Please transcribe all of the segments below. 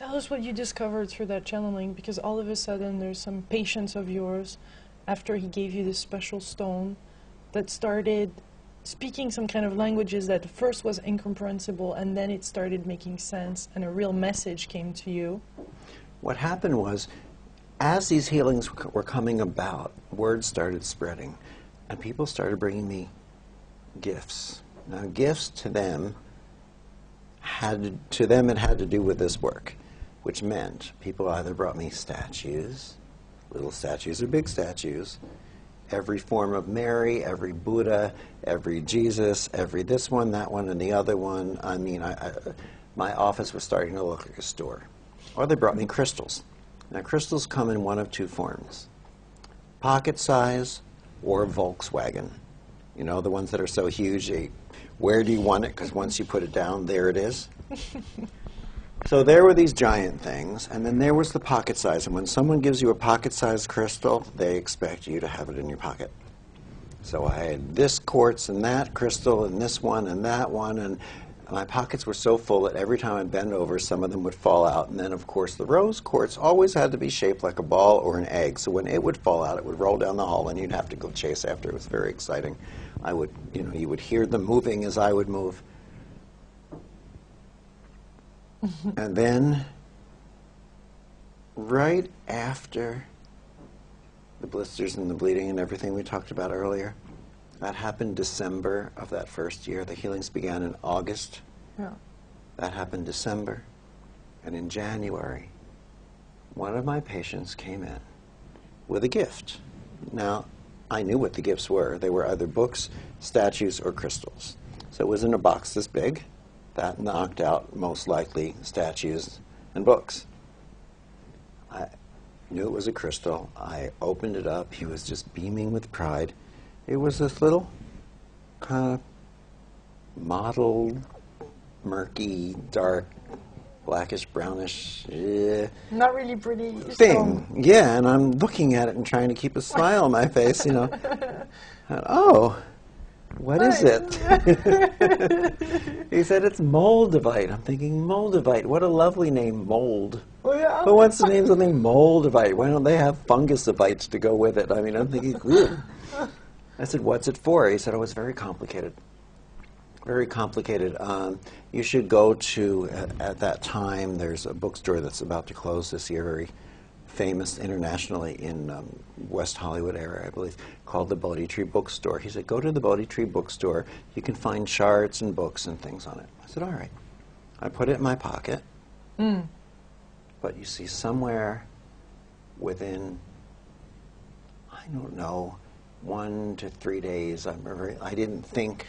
Tell us what you discovered through that channeling, because all of a sudden there's some patients of yours, after he gave you this special stone, that started speaking some kind of languages that first was incomprehensible, and then it started making sense, and a real message came to you. What happened was, as these healings were coming about, word started spreading, and people started bringing me gifts. Now, gifts to them it had to do with this work, which meant people either brought me statues, little statues or big statues, every form of Mary, every Buddha, every Jesus, every this one, that one, and the other one. I mean, my office was starting to look like a store. Or they brought me crystals. Now, crystals come in one of two forms: pocket size or Volkswagen. You know, the ones that are so huge, where do you want it? Because once you put it down, there it is. So there were these giant things, and then there was the pocket size. And when someone gives you a pocket-sized crystal, they expect you to have it in your pocket. So I had this quartz and that crystal and this one and that one, and my pockets were so full that every time I'd bend over, some of them would fall out. And then, of course, the rose quartz always had to be shaped like a ball or an egg. So when it would fall out, it would roll down the hall, and you'd have to go chase after it. It was very exciting. You would hear them moving as I would move. And then, right after the blisters and the bleeding and everything we talked about earlier, that happened December of that first year. The healings began in August. Yeah. That happened December. And in January, one of my patients came in with a gift. Now, I knew what the gifts were. They were either books, statues, or crystals. So it was in a box this big. That knocked out, most likely, statues and books. I knew it was a crystal. I opened it up. He was just beaming with pride. It was this little kind of mottled, murky, dark, blackish, brownish Not really pretty thing. Stone. Yeah, and I'm looking at it and trying to keep a smile on my face, you know. And, oh, what is it? He said, it's Moldavite. I'm thinking, Moldavite, what a lovely name, mold. Oh, yeah. Who wants to name something Moldavite? Why don't they have fungusivites to go with it? I mean, I'm thinking, ugh. I said, what's it for? He said, oh, it's very complicated. Very complicated. You should go to, at that time, there's a bookstore that's about to close this year, very famous internationally in West Hollywood area, I believe, called the Bodhi Tree Bookstore. He said, go to the Bodhi Tree Bookstore. You can find charts and books and things on it. I said, all right. I put it in my pocket. But you see, somewhere within, I don't know, 1 to 3 days, I didn't think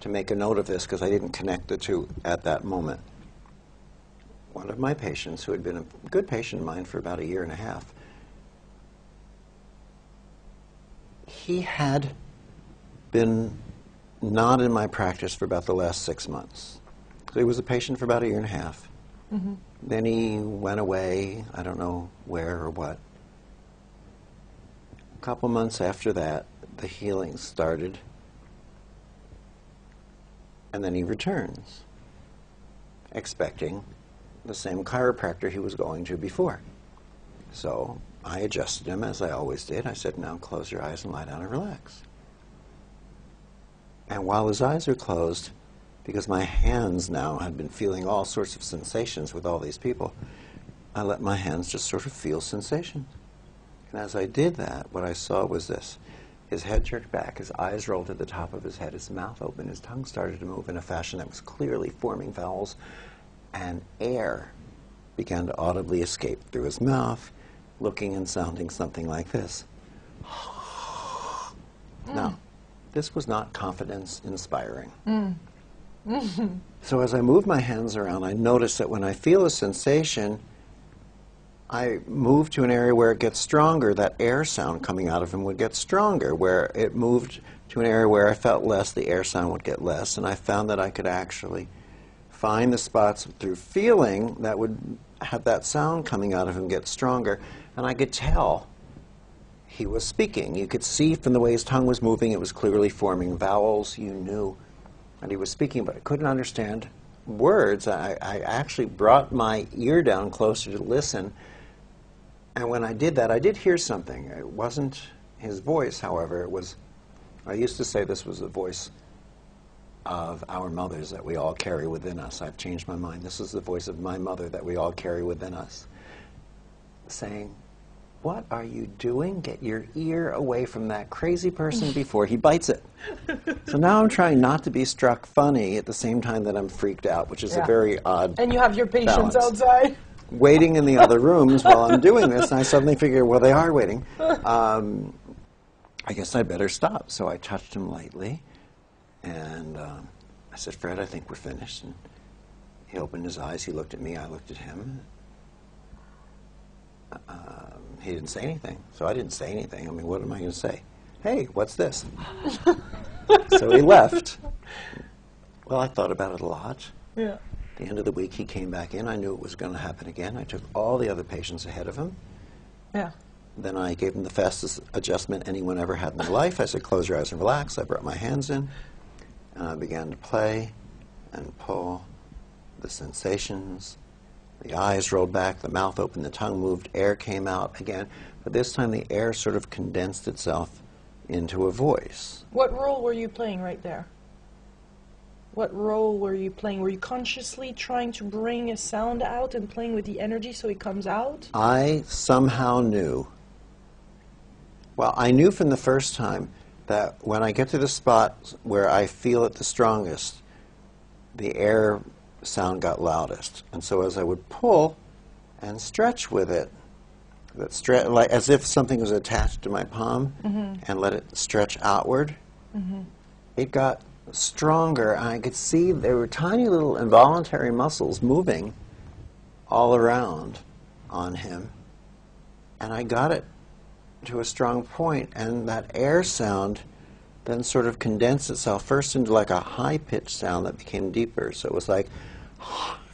to make a note of this because I didn't connect the two at that moment. One of my patients, who had been a good patient of mine for about 1.5 years, he had been not in my practice for about the last 6 months. So he was a patient for about 1.5 years. Mm-hmm. Then he went away, I don't know where or what. A couple months after that, the healing started, and then he returns, expecting the same chiropractor he was going to before. So I adjusted him, as I always did. I said, now close your eyes and lie down and relax. And while his eyes are closed, because my hands now had been feeling all sorts of sensations with all these people, I let my hands just sort of feel sensations. And as I did that, what I saw was this. His head jerked back, his eyes rolled to the top of his head, his mouth opened, his tongue started to move in a fashion that was clearly forming vowels, and air began to audibly escape through his mouth, looking and sounding something like this. Now, this was not confidence-inspiring. So as I moved my hands around, I noticed that when I feel a sensation, I move to an area where it gets stronger. That air sound coming out of him would get stronger. Where it moved to an area where I felt less, the air sound would get less. And I found that I could actually find the spots through feeling that would have that sound coming out of him get stronger. And I could tell he was speaking. You could see from the way his tongue was moving, it was clearly forming vowels. You knew that he was speaking, but I couldn't understand words, I actually brought my ear down closer to listen. And when I did that, I did hear something. It wasn't his voice, however. It was, I used to say this was the voice of our mothers that we all carry within us. I've changed my mind. This is the voice of my mother that we all carry within us, saying, "What are you doing? Get your ear away from that crazy person before he bites it." So now I'm trying not to be struck funny at the same time that I'm freaked out, which is a very odd And you have your patients balance. outside. Waiting in the other rooms while I'm doing this, and I suddenly figure, well, they are waiting. I guess I'd better stop. So I touched him lightly, and I said, "Fred, I think we're finished." And he opened his eyes. He looked at me. I looked at him. He didn't say anything, so I didn't say anything. I mean, what am I going to say? "Hey, what's this?" So he left. Well, I thought about it a lot. Yeah. At the end of the week, he came back in. I knew it was going to happen again. I took all the other patients ahead of him. Yeah. Then I gave him the fastest adjustment anyone ever had in their life. I said, "Close your eyes and relax." I brought my hands in, and I began to play and pull the sensations. The eyes rolled back, the mouth opened, the tongue moved, air came out again. But this time the air sort of condensed itself into a voice. What role were you playing right there? What role were you playing? Were you consciously trying to bring a sound out and playing with the energy so it comes out? I somehow knew. Well, I knew from the first time that when I get to the spot where I feel it the strongest, the air sound got loudest. And so as I would pull and stretch with it, like as if something was attached to my palm, and let it stretch outward, it got stronger, and I could see there were tiny little involuntary muscles moving all around on him. And I got it to a strong point, and that air sound then sort of condensed itself first into like a high-pitched sound that became deeper. So it was like,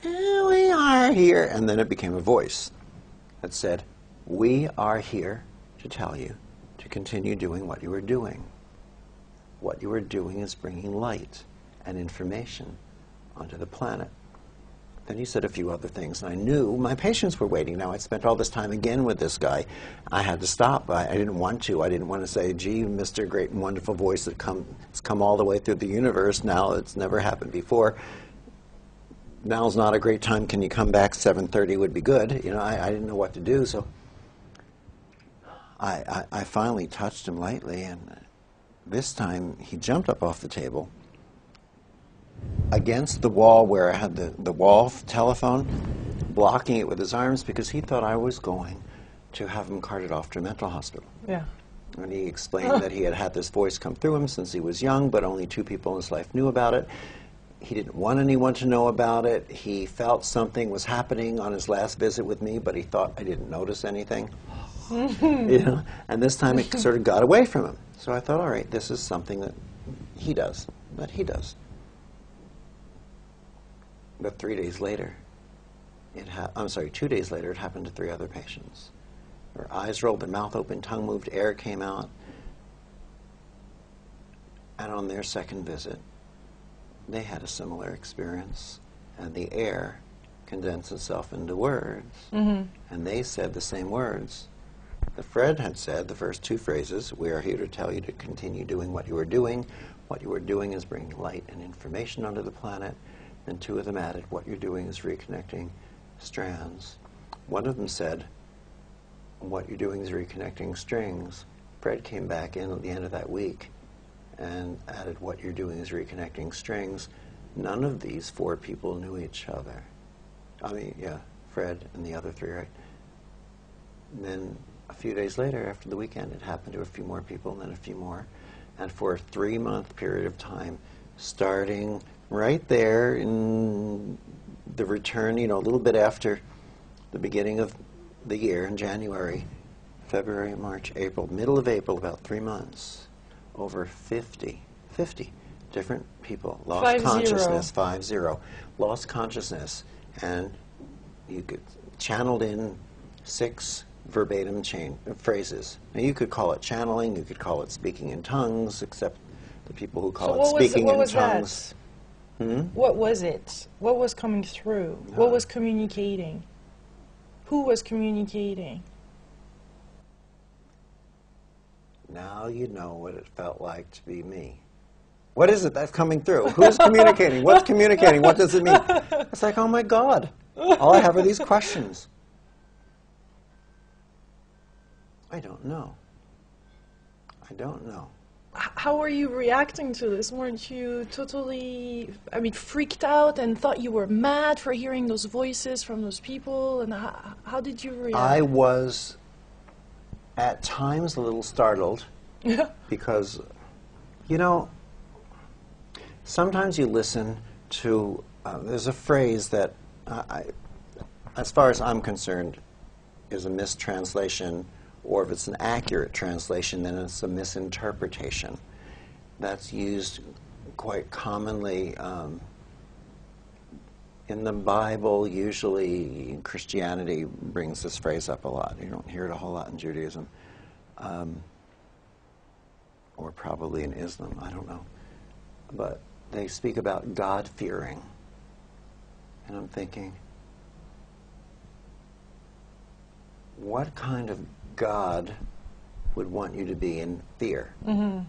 "Here we are here," and then it became a voice that said, "We are here to tell you to continue doing what you are doing. What you are doing is bringing light and information onto the planet." Then he said a few other things, and I knew my patients were waiting. Now, I'd spent all this time again with this guy. I had to stop. I didn't want to. I didn't want to say, "Gee, Mr. Great and Wonderful Voice that has come all the way through the universe. Now it's never happened before. Now's not a great time. Can you come back? 7:30 would be good." You know, I didn't know what to do, so I finally touched him lightly, and this time he jumped up off the table against the wall where I had the wall telephone, blocking it with his arms because he thought I was going to have him carted off to a mental hospital. Yeah. And he explained that he had had this voice come through him since he was young, but only 2 people in his life knew about it. He didn't want anyone to know about it. He felt something was happening on his last visit with me, but he thought I didn't notice anything. You know? And this time it sort of got away from him. So I thought, all right, this is something that he does. But 3 days later, 2 days later, it happened to 3 other patients. Their eyes rolled, their mouth opened, tongue moved, air came out. And on their second visit, they had a similar experience, and the air condensed itself into words, and they said the same words. The Fred had said the first 2 phrases, "We are here to tell you to continue doing what you are doing. What you are doing is bringing light and information onto the planet." And 2 of them added, "What you're doing is reconnecting strands." One of them said, "What you're doing is reconnecting strings." Fred came back in at the end of that week and added, "What you're doing is reconnecting strings." None of these 4 people knew each other. I mean, yeah, Fred and the other 3, right? And then a few days later, after the weekend, it happened to a few more people, and then a few more. And for a 3-month period of time, starting right there in the return, you know, a little bit after the beginning of the year in January, February, March, April, middle of April, about 3 months, over 50 different people lost 50. consciousness, 50, lost consciousness, and you could channeled in 6 verbatim phrases. Now, you could call it channeling, you could call it speaking in tongues, except the people who call it speaking in tongues. What was it? What was coming through? What was communicating? Who was communicating? Now you know what it felt like to be me. What is it that's coming through? Who's communicating? What's communicating? What does it mean? It's like, oh my God. All I have are these questions. I don't know. I don't know. How were you reacting to this? Weren't you totally, I mean, freaked out and thought you were mad for hearing those voices from those people? And how did you react? I was at times a little startled because, you know, sometimes you listen to, there's a phrase that, as far as I'm concerned, is a mistranslation, or if it's an accurate translation, then it's a misinterpretation. That's used quite commonly in the Bible. Usually Christianity brings this phrase up a lot. You don't hear it a whole lot in Judaism. Or probably in Islam, I don't know. But they speak about God-fearing. And I'm thinking, what kind of God would want you to be in fear? Mm-hmm.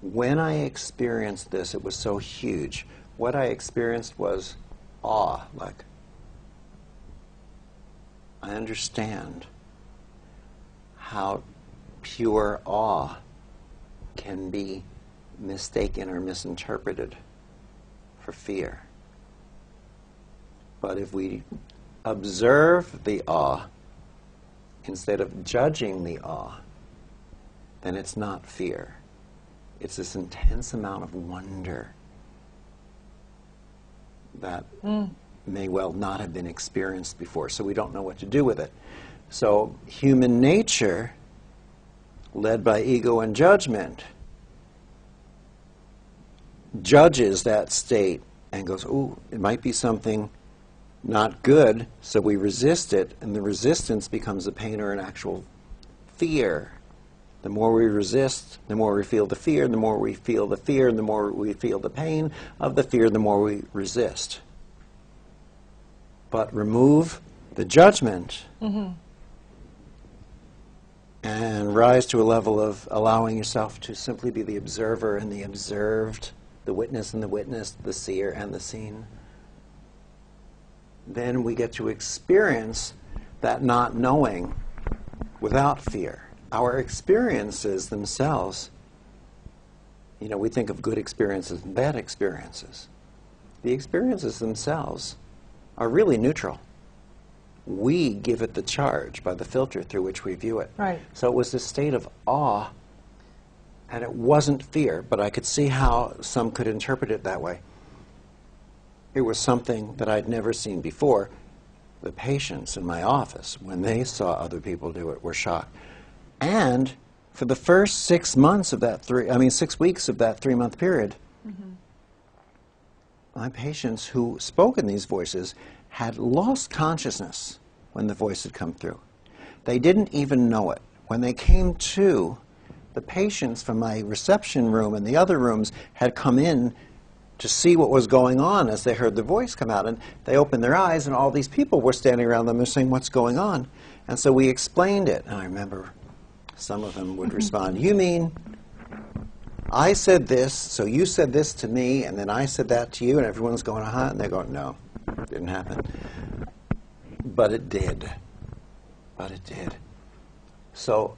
When I experienced this, it was so huge. What I experienced was awe, like, I understand how pure awe can be mistaken or misinterpreted for fear. But if we observe the awe instead of judging the awe, then it's not fear. It's this intense amount of wonder that may well not have been experienced before, so we don't know what to do with it. So human nature, led by ego and judgment, judges that state and goes, ooh, it might be something not good, so we resist it, and the resistance becomes a pain or an actual fear. The more we resist, the more we feel the fear, the more we feel the fear, and the more we feel the pain of the fear, the more we resist. But remove the judgment and rise to a level of allowing yourself to simply be the observer and the observed, the witness and the witnessed, the seer and the seen. Then we get to experience that not knowing without fear. Our experiences themselves, you know, we think of good experiences and bad experiences. The experiences themselves are really neutral. We give it the charge by the filter through which we view it. Right. So it was this state of awe, and it wasn't fear, but I could see how some could interpret it that way. It was something that I'd never seen before. The patients in my office, when they saw other people do it, were shocked. And for the first 6 months of that 6 weeks of that 3-month period, my patients who spoke in these voices had lost consciousness when the voice had come through. They didn't even know it. When they came to, the patients from my reception room and the other rooms had come in to see what was going on as they heard the voice come out. And they opened their eyes, and all these people were standing around them and saying, what's going on? And so we explained it. And I remember some of them would respond, you mean I said this, so you said this to me, and then I said that to you, and everyone's going, uh-huh, and they're going, no, it didn't happen. But it did. But it did. So,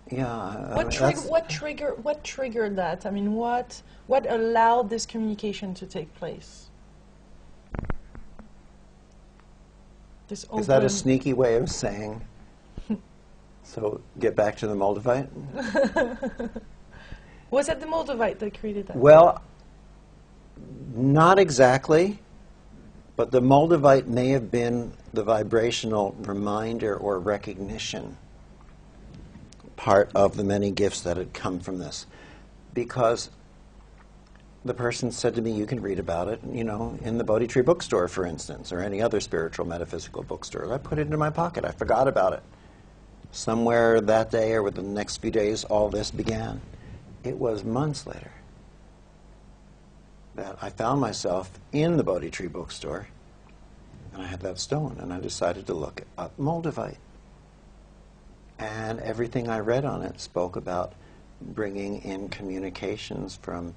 yeah. What triggered that? I mean, what allowed this communication to take place? This Is that a sneaky way of saying, so get back to the Moldavite? Was it the Moldavite that created that? Well, not exactly, but the Moldavite may have been the vibrational reminder or recognition part of the many gifts that had come from this. Because the person said to me, you can read about it, you know, in the Bodhi Tree bookstore, for instance, or any other spiritual metaphysical bookstore. I put it in my pocket. I forgot about it. Somewhere that day or within the next few days, all this began. It was months later that I found myself in the Bodhi Tree bookstore, and I had that stone, and I decided to look up Moldavite. And everything I read on it spoke about bringing in communications from